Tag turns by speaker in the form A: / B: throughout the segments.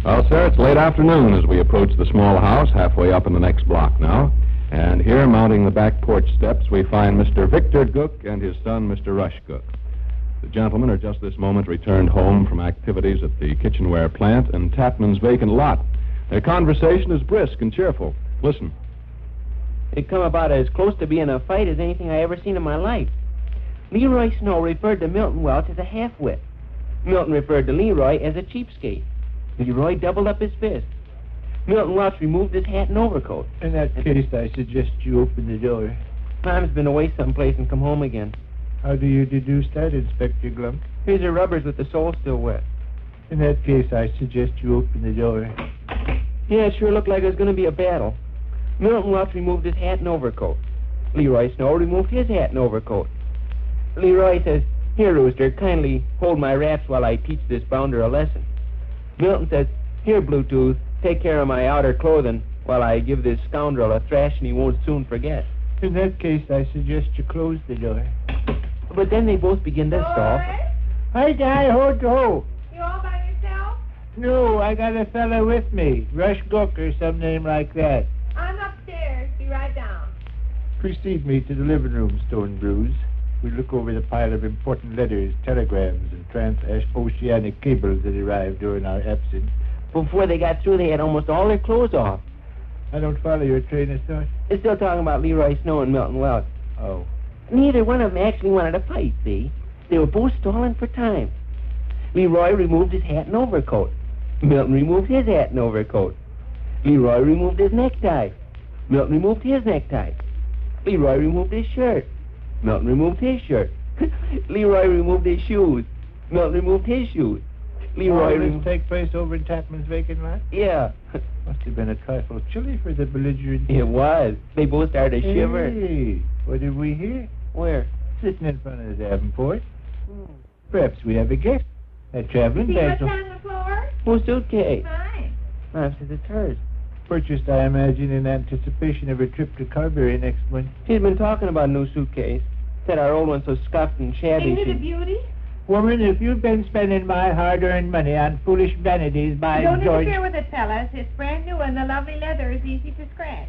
A: Well, sir, it's late afternoon as we approach the small house halfway up in the next block now. And here, mounting the back porch steps, we find Mr. Victor Gook and his son, Mr. Rush Gook. The gentlemen are just this moment returned home from activities at the kitchenware plant and Tapman's vacant lot. Their conversation is brisk and cheerful. Listen.
B: It come about as close to being a fight as anything I ever seen in my life. Leroy Snow referred to Milton Welch as a half-wit. Milton referred to Leroy as a cheapskate. Leroy doubled up his fist. Milton Welch removed his hat and overcoat.
C: In that case, I suggest you open the door.
B: Tom's been away someplace and come home again.
C: How do you deduce that, Inspector Glump?
B: Here's the rubbers with the sole still wet.
C: In that case, I suggest you open the door.
B: Yeah, it sure looked like it was going to be a battle. Milton Welch removed his hat and overcoat. Leroy Snow removed his hat and overcoat. Leroy says, "Here, Rooster, kindly hold my wraps while I teach this bounder a lesson." Milton says, "Here, Bluetooth, take care of my outer clothing while I give this scoundrel a thrash and he won't soon forget."
C: In that case, I suggest you close the door.
B: But then they both begin to stall.
C: Hi, Di, ho.
D: You all by yourself?
C: No, I got a fella with me. Rush Gook or some name like that.
D: I'm upstairs. Be right down.
C: Precede me to the living room, Stone Bruise. We look over the pile of important letters, telegrams, and transoceanic cables that arrived during our absence.
B: Before they got through, they had almost all their clothes off.
C: I don't follow your train of thought.
B: They're still talking about Leroy Snow and Milton Welch.
C: Oh.
B: Neither one of them actually wanted to fight, see? They were both stalling for time. Leroy removed his hat and overcoat. Milton removed his hat and overcoat. Leroy removed his necktie. Milton removed his necktie. Leroy removed his shirt. Milton removed his shirt. Leroy removed his shoes. Milton removed his shoes. Leroy
C: All this take place over in Tapman's vacant lot?
B: Yeah.
C: Must have been a trifle chilly for the belligerent.
B: It was. They both started to shiver.
C: Hey, what did we hear?
B: Where?
C: Sitting in front of the Davenport. Perhaps we have a gift. A traveling
D: See
C: bag.
D: what's on the floor?
B: Whose suitcase?
D: Mine.
B: Mom says it's hers.
C: Purchased, I imagine, in anticipation of a trip to Carberry next month.
B: She's been talking about a new suitcase. Said our old one's so scuffed and shabby.
D: Ain't it a beauty?
C: Woman, if you've been spending my hard-earned money on foolish vanities, by
D: Don't
C: George...
D: interfere with it, fellas. It's brand new and the lovely leather is easy to scratch.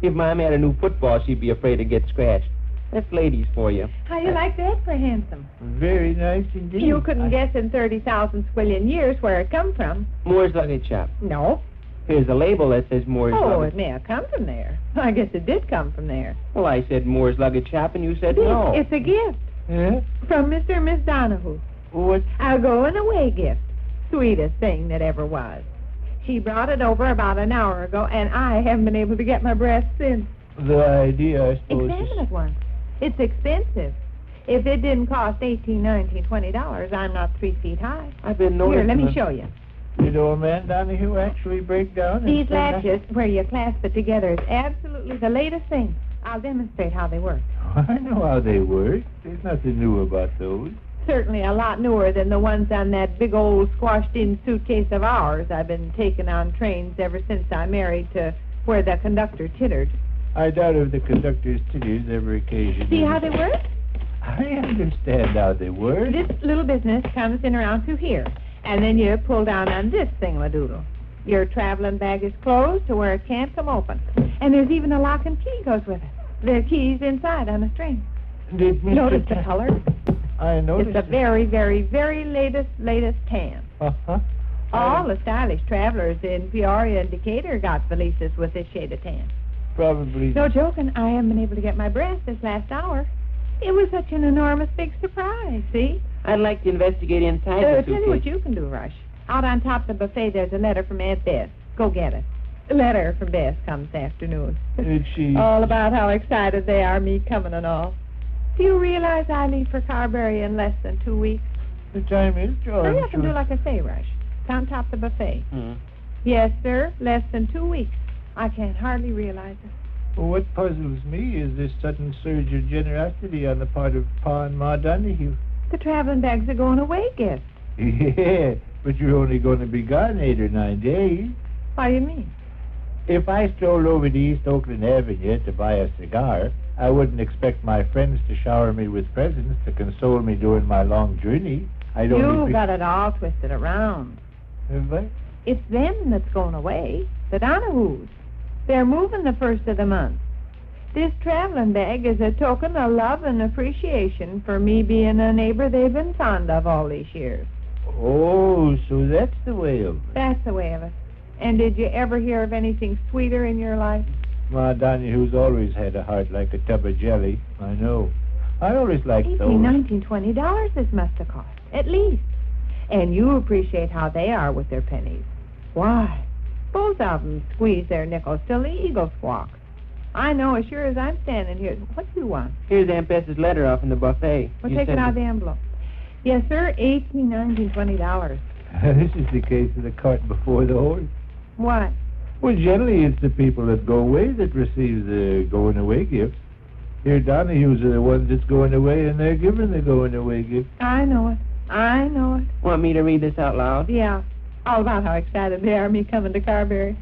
B: If Mom had a new football, she'd be afraid to get scratched. That's ladies for you.
D: How you like that for handsome?
C: Very nice indeed.
D: You couldn't guess in 30,000 squillion years where it come from.
B: Moore's Luggage Shop.
D: No.
B: Here's a label that says Moore's
D: Oh,
B: Luggage.
D: it may have come from there. I guess it did come from there.
B: Well, I said Moore's Luggage Shop, and you said no.
D: It's a gift
C: Huh?
D: from Mr. and Miss Donahue.
C: What?
D: A going-away gift. Sweetest thing that ever was. She brought it over about an hour ago, and I haven't been able to get my breath since.
C: The idea, I suppose,
D: Examine it once. It's expensive. If it didn't cost $18, $19, $20, I'm not 3 feet high.
B: I've been noticing.
D: Here, let me
B: them.
D: show you.
C: Did old man Donahue actually break down? and
D: These
C: say nothing?
D: latches, where you clasp it together, is absolutely the latest thing. I'll demonstrate how they work.
C: Oh, I know how they work. There's nothing new about those.
D: Certainly a lot newer than the ones on that big old squashed-in suitcase of ours I've been taking on trains ever since I married to where the conductor tittered.
C: I doubt if the conductor's titties ever occasioned.
D: See how they work?
C: I understand how they work.
D: This little business comes in around through here, and then you pull down on this thingamadoodle. Your traveling bag is closed to where it can't come open. And there's even a lock and key goes with it. The key's inside on a string.
C: Did Mr.
D: Notice the color?
C: I noticed.
D: It's a very, very, very latest tan.
C: Uh-huh.
D: All the stylish travelers in Peoria and Decatur got valises with this shade of tan.
C: Probably.
D: No joking, I haven't been able to get my breath this last hour. It was such an enormous big surprise, see?
B: I'd like to investigate inside the
D: Tell you what
B: suitcase.
D: you can do, Rush. Out on top of the buffet, there's a letter from Aunt Bess. Go get it. A letter from Bess comes this afternoon.
C: Did she...
D: All about how excited they are, me coming and all. Do you realize I leave for Carberry in less than 2 weeks?
C: The time is, George.
D: Hurry up and do like I say, Rush. It's on top of the buffet.
B: Hmm.
D: Yes, sir, less than 2 weeks. I can't hardly realize it.
C: Well, what puzzles me is this sudden surge of generosity on the part of Pa and Ma Donahue.
D: The traveling bags are going away gift.
C: Yeah, but you're only going to be gone 8 or 9 days.
D: What do you mean?
C: If I strolled over to East Oakland Avenue to buy a cigar, I wouldn't expect my friends to shower me with presents to console me during my long journey. I'd only
D: You
C: be...
D: got it all twisted around.
C: Have I?
D: It's them that's going away, the Donahues. They're moving the first of the month. This traveling bag is a token of love and appreciation for me being a neighbor they've been fond of all these years.
C: Oh, so that's the way of it.
D: That's the way of it. And did you ever hear of anything sweeter in your life?
C: Ma Donahue's always had a heart like a tub of jelly. I know. I always liked those.
D: $18, $19, $20 this must have cost, at least. And you appreciate how they are with their pennies. Why, both of them squeeze their nickels till the eagles squawk. I know as sure as I'm standing here. What do you want?
B: Here's Aunt Bess's letter off in the buffet.
D: Well,
B: You
D: take it
B: sent
D: out of the envelope. Yes, sir, $18, $19, $20.
C: This is the case of the cart before the horse.
D: What?
C: Well, generally it's the people that go away that receive the going-away gifts. Here, Donahues are the ones that's going away, and they're giving the going-away gift.
D: I know it. I know it.
B: Want me to read this out loud?
D: Yeah. All about how excited they are me coming to Carberry.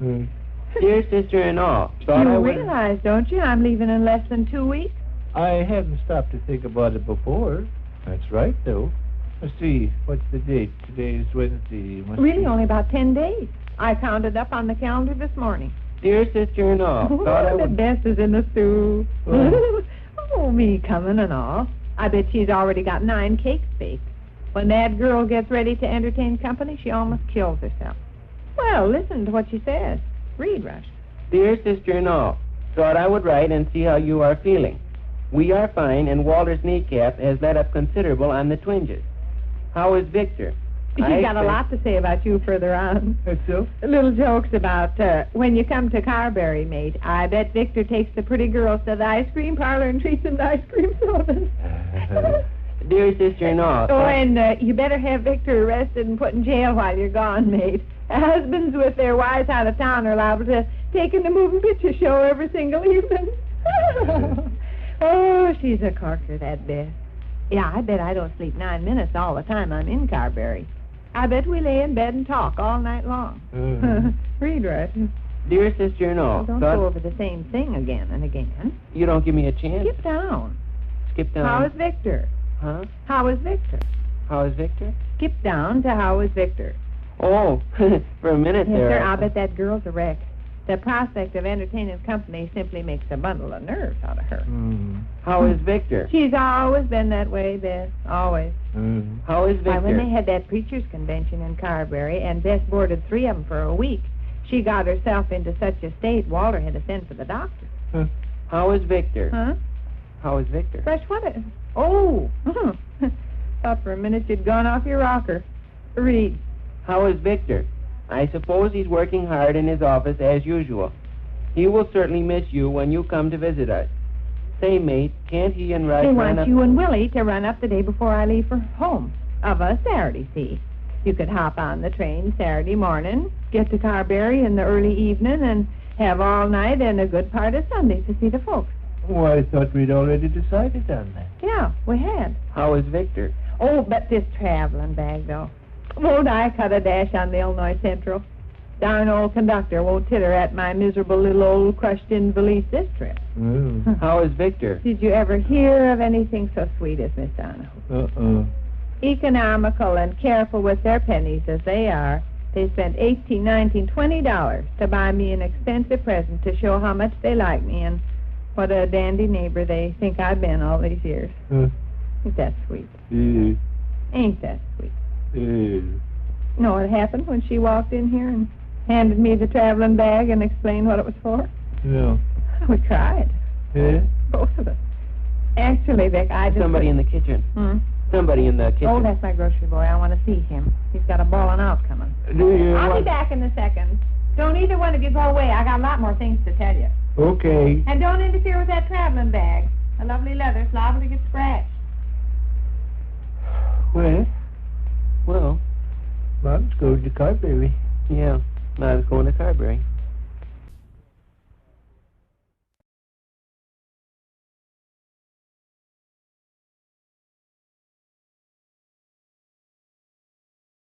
B: Dear sister-in-law, thought
D: You
B: I would...
D: realize, don't you, I'm leaving in less than 2 weeks?
C: I hadn't stopped to think about it before. That's right, though. Let's see, what's the date? Today's Wednesday.
D: Really, only about 10 days. I counted up on the calendar this morning.
B: Dear sister-in-law, thought I
D: The
B: would...
D: best is in the stew.
C: Oh.
D: Oh, me coming and all. I bet she's already got 9 cakes baked. When that girl gets ready to entertain company, she almost kills herself. Well, listen to what she says. Read, Rush.
B: Dear sister-in-law, thought I would write and see how you are feeling. We are fine, and Walter's kneecap has let up considerable on the twinges. How is Victor?
D: She's
B: I
D: got a
B: expect-
D: lot to say about you further on.
C: That's so?
D: Little jokes about when you come to Carberry, mate. I bet Victor takes the pretty girls to the ice cream parlor and treats them to ice cream sodas.
B: Dear sister-in-law...
D: Oh, and you better have Victor arrested and put in jail while you're gone, mate. Husbands with their wives out of town are liable to take in the moving picture show every single evening. Oh, she's a corker, that Beth. Yeah, I bet I don't sleep 9 minutes all the time I'm in Carberry. I bet we lay in bed and talk all night long. Read, Rush.
B: Dear sister-in-law,
D: Don't
B: thought...
D: go over the same thing again and again.
B: You don't give me a chance?
D: Skip down.
B: Skip down.
D: How is Victor?
B: Huh?
D: How is Victor?
B: How is Victor?
D: Skip down to how is Victor.
B: Oh, for a minute
D: Yes,
B: there...
D: sir, I'll bet that girl's a wreck. The prospect of entertaining company simply makes a bundle of nerves out of her.
B: How is Victor?
D: She's always been that way, Bess. Always.
B: How is Victor?
D: Why, when they had that preacher's convention in Carberry and Bess boarded 3 of them for a week, she got herself into such a state Walter had to send for the doctor.
B: How is Victor?
D: Huh?
B: How is Victor?
D: Fresh, what is... Oh! Thought for a minute you'd gone off your rocker. Read.
B: How is Victor? I suppose he's working hard in his office as usual. He will certainly miss you when you come to visit us. Say, mate, can't he and Rush
D: They
B: run
D: want
B: up...
D: you and Willie to run up the day before I leave for home. Of a Saturday, see. You could hop on the train Saturday morning, get to Carberry in the early evening, and have all night and a good part of Sunday to see the folks.
C: Oh, I thought we'd already decided on that.
D: Yeah, we had.
B: How is Victor?
D: Oh, but this traveling bag, though. Won't I cut a dash on the Illinois Central? Darn old conductor won't titter at my miserable little old crushed-in valise this trip.
B: How is Victor?
D: Did you ever hear of anything so sweet as Miss Donahoe? Economical and careful with their pennies as they are, they spent $18, $19, $20 to buy me an expensive present to show how much they like me and what a dandy neighbor they think I've been all these years. Ain't that sweet? Ain't that sweet? Know what happened when she walked in here and handed me the traveling bag and explained what it was for?
C: No.
D: We cried.
C: Yeah?
D: Both of us. Actually, Vic, I just...
B: Somebody in the kitchen.
D: Hmm?
B: Somebody in the kitchen.
D: Oh, that's my grocery boy. I want to see him. He's got a ballin' out coming.
C: Do you
D: I'll be
C: want...
D: back in a second. Don't either one of you go away. I got a lot more things to tell you.
C: Okay.
D: And don't interfere with that traveling bag. The lovely leather's liable to get scratched.
C: Well,
B: Well,
C: Mom's going to Carberry.
B: yeah. I was going to Carberry.